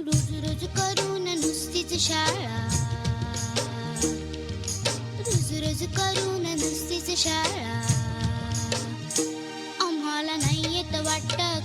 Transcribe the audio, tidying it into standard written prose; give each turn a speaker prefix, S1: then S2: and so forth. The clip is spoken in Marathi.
S1: रोज रोज करून नुसतीच शाळा, रोज रोज करून नुसतीच शाळा. आम्हाला नाही येत वाटतं